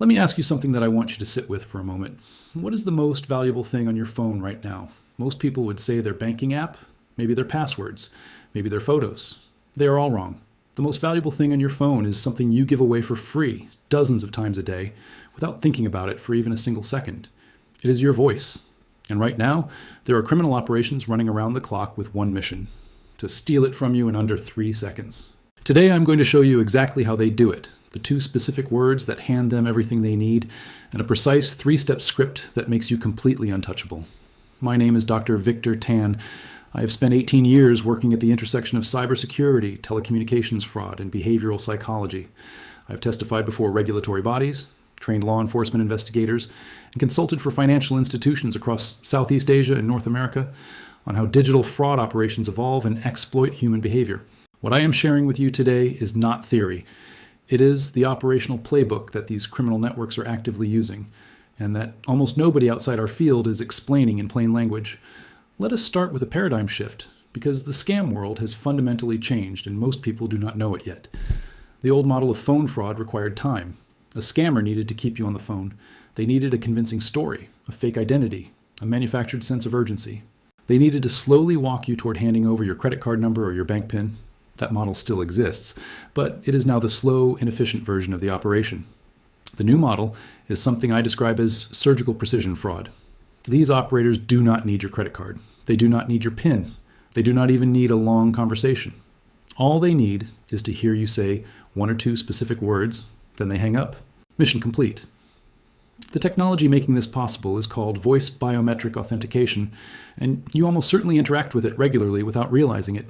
Let me ask you something that I want you to sit with for a moment. What is the most valuable thing on your phone right now? Most people would say their banking app, maybe their passwords, maybe their photos. They are all wrong. The most valuable thing on your phone is something you give away for free dozens of times a day without thinking about it for even a single second. It is your voice. And right now, there are criminal operations running around the clock with one mission: to steal it from you in under 3 seconds. Today, I'm going to show you exactly how they do it, the 2 specific words that hand them everything they need, and a precise 3-step script that makes you completely untouchable. My name is Dr. Victor Tan. I have spent 18 years working at the intersection of cybersecurity, telecommunications fraud, and behavioral psychology. I've testified before regulatory bodies, trained law enforcement investigators, and consulted for financial institutions across Southeast Asia and North America on how digital fraud operations evolve and exploit human behavior. What I am sharing with you today is not theory. It is the operational playbook that these criminal networks are actively using, and that almost nobody outside our field is explaining in plain language. Let us start with a paradigm shift, because the scam world has fundamentally changed and most people do not know it yet. The old model of phone fraud required time. A scammer needed to keep you on the phone. They needed a convincing story, a fake identity, a manufactured sense of urgency. They needed to slowly walk you toward handing over your credit card number or your bank PIN. That model still exists, but it is now the slow, inefficient version of the operation. The new model is something I describe as surgical precision fraud. These operators do not need your credit card. They do not need your PIN. They do not even need a long conversation. All they need is to hear you say 1 or 2 specific words, then they hang up. Mission complete. The technology making this possible is called voice biometric authentication, and you almost certainly interact with it regularly without realizing it.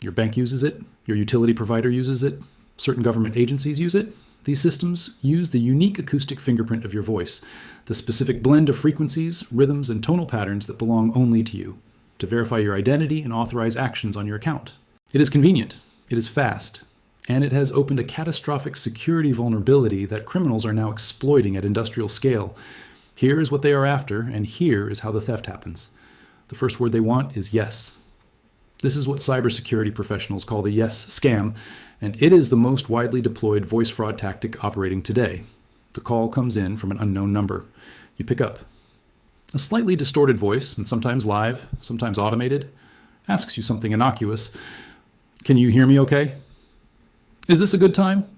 Your bank uses it, your utility provider uses it, certain government agencies use it. These systems use the unique acoustic fingerprint of your voice, the specific blend of frequencies, rhythms, and tonal patterns that belong only to you, to verify your identity and authorize actions on your account. It is convenient, it is fast, and it has opened a catastrophic security vulnerability that criminals are now exploiting at industrial scale. Here is what they are after, and here is how the theft happens. The first word they want is yes. This is what cybersecurity professionals call the yes scam, and it is the most widely deployed voice fraud tactic operating today. The call comes in from an unknown number. You pick up. A slightly distorted voice, and sometimes live, sometimes automated, asks you something innocuous. Can you hear me okay? Is this a good time?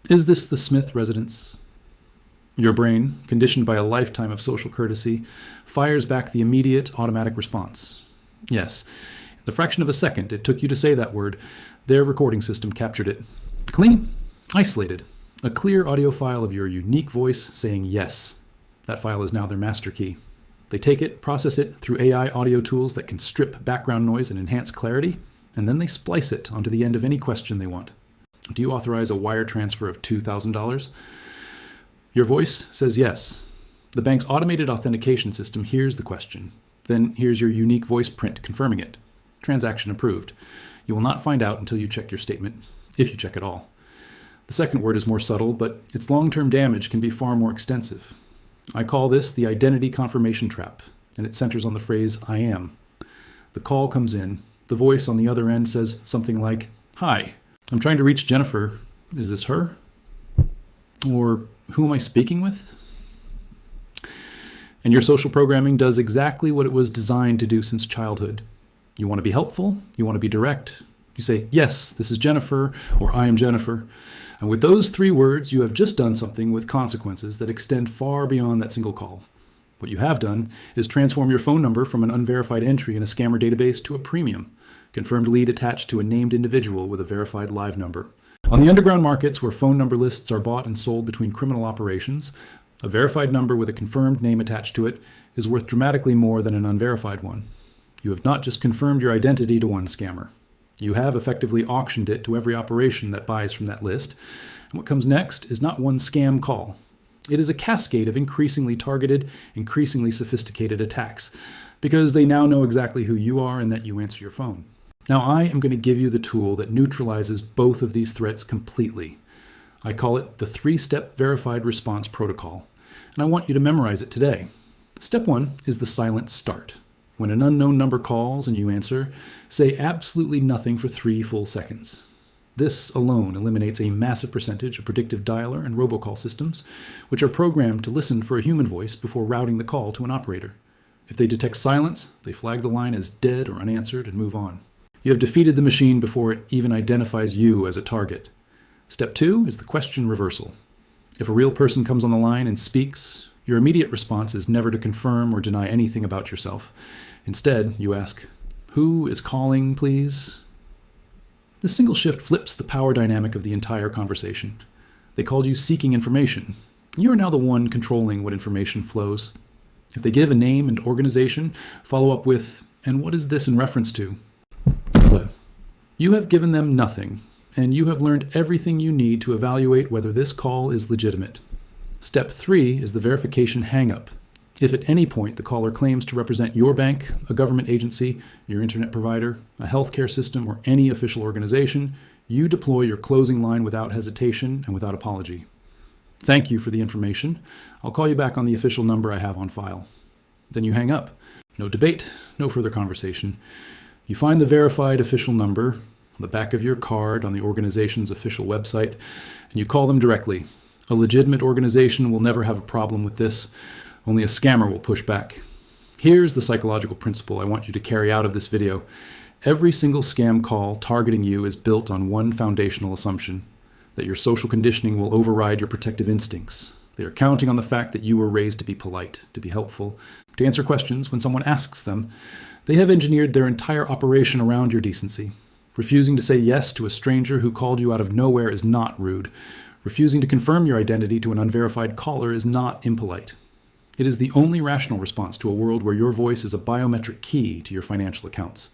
Is this the Smith residence? Your brain, conditioned by a lifetime of social courtesy, fires back the immediate automatic response. Yes. The fraction of a second it took you to say that word, their recording system captured it. Clean, isolated, a clear audio file of your unique voice saying yes. That file is now their master key. They take it, process it through AI audio tools that can strip background noise and enhance clarity, and then they splice it onto the end of any question they want. Do you authorize a wire transfer of $2,000? Your voice says yes. The bank's automated authentication system hears the question. Then here's your unique voice print confirming it. Transaction approved. You will not find out until you check your statement, if you check at all. The second word is more subtle, but its long-term damage can be far more extensive. I call this the identity confirmation trap, and it centers on the phrase, I am. The call comes in. The voice on the other end says something like, Hi, I'm trying to reach Jennifer. Is this her? Or who am I speaking with? And your social programming does exactly what it was designed to do since childhood. You want to be helpful, you want to be direct. You say, yes, this is Jennifer, or I am Jennifer. And with those 3 words, you have just done something with consequences that extend far beyond that single call. What you have done is transform your phone number from an unverified entry in a scammer database to a premium, confirmed lead attached to a named individual with a verified live number. On the underground markets where phone number lists are bought and sold between criminal operations, a verified number with a confirmed name attached to it is worth dramatically more than an unverified one. You have not just confirmed your identity to one scammer. You have effectively auctioned it to every operation that buys from that list. And what comes next is not one scam call. It is a cascade of increasingly targeted, increasingly sophisticated attacks, because they now know exactly who you are and that you answer your phone. Now I am going to give you the tool that neutralizes both of these threats completely. I call it the 3-step verified response protocol, and I want you to memorize it today. Step 1 is the silent start. When an unknown number calls and you answer, say absolutely nothing for 3 full seconds. This alone eliminates a massive percentage of predictive dialer and robocall systems, which are programmed to listen for a human voice before routing the call to an operator. If they detect silence, they flag the line as dead or unanswered and move on. You have defeated the machine before it even identifies you as a target. Step 2 is the question reversal. If a real person comes on the line and speaks, your immediate response is never to confirm or deny anything about yourself. Instead, you ask, "Who is calling, please?" This single shift flips the power dynamic of the entire conversation. They called you seeking information. You are now the one controlling what information flows. If they give a name and organization, follow up with, "And what is this in reference to?" You have given them nothing, and you have learned everything you need to evaluate whether this call is legitimate. Step 3 is the verification hang-up. If at any point the caller claims to represent your bank, a government agency, your internet provider, a healthcare system, or any official organization, you deploy your closing line without hesitation and without apology. "Thank you for the information. I'll call you back on the official number I have on file." Then you hang up. No debate, no further conversation. You find the verified official number on the back of your card on the organization's official website, and you call them directly. A legitimate organization will never have a problem with this. Only a scammer will push back. Here's the psychological principle I want you to carry out of this video. Every single scam call targeting you is built on one foundational assumption: that your social conditioning will override your protective instincts. They are counting on the fact that you were raised to be polite, to be helpful, to answer questions when someone asks them. They have engineered their entire operation around your decency. Refusing to say yes to a stranger who called you out of nowhere is not rude. Refusing to confirm your identity to an unverified caller is not impolite. It is the only rational response to a world where your voice is a biometric key to your financial accounts.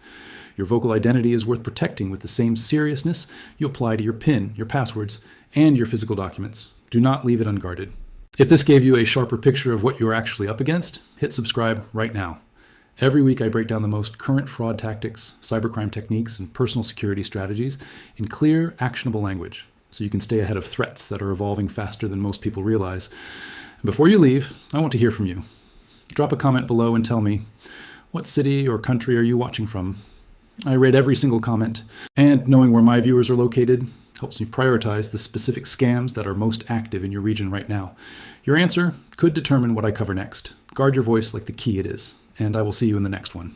Your vocal identity is worth protecting with the same seriousness you apply to your PIN, your passwords, and your physical documents. Do not leave it unguarded. If this gave you a sharper picture of what you're actually up against, hit subscribe right now. Every week I break down the most current fraud tactics, cybercrime techniques, and personal security strategies in clear, actionable language, so you can stay ahead of threats that are evolving faster than most people realize. Before you leave, I want to hear from you. Drop a comment below and tell me, what city or country are you watching from? I read every single comment, and knowing where my viewers are located helps me prioritize the specific scams that are most active in your region right now. Your answer could determine what I cover next. Guard your voice like the key it is, and I will see you in the next one.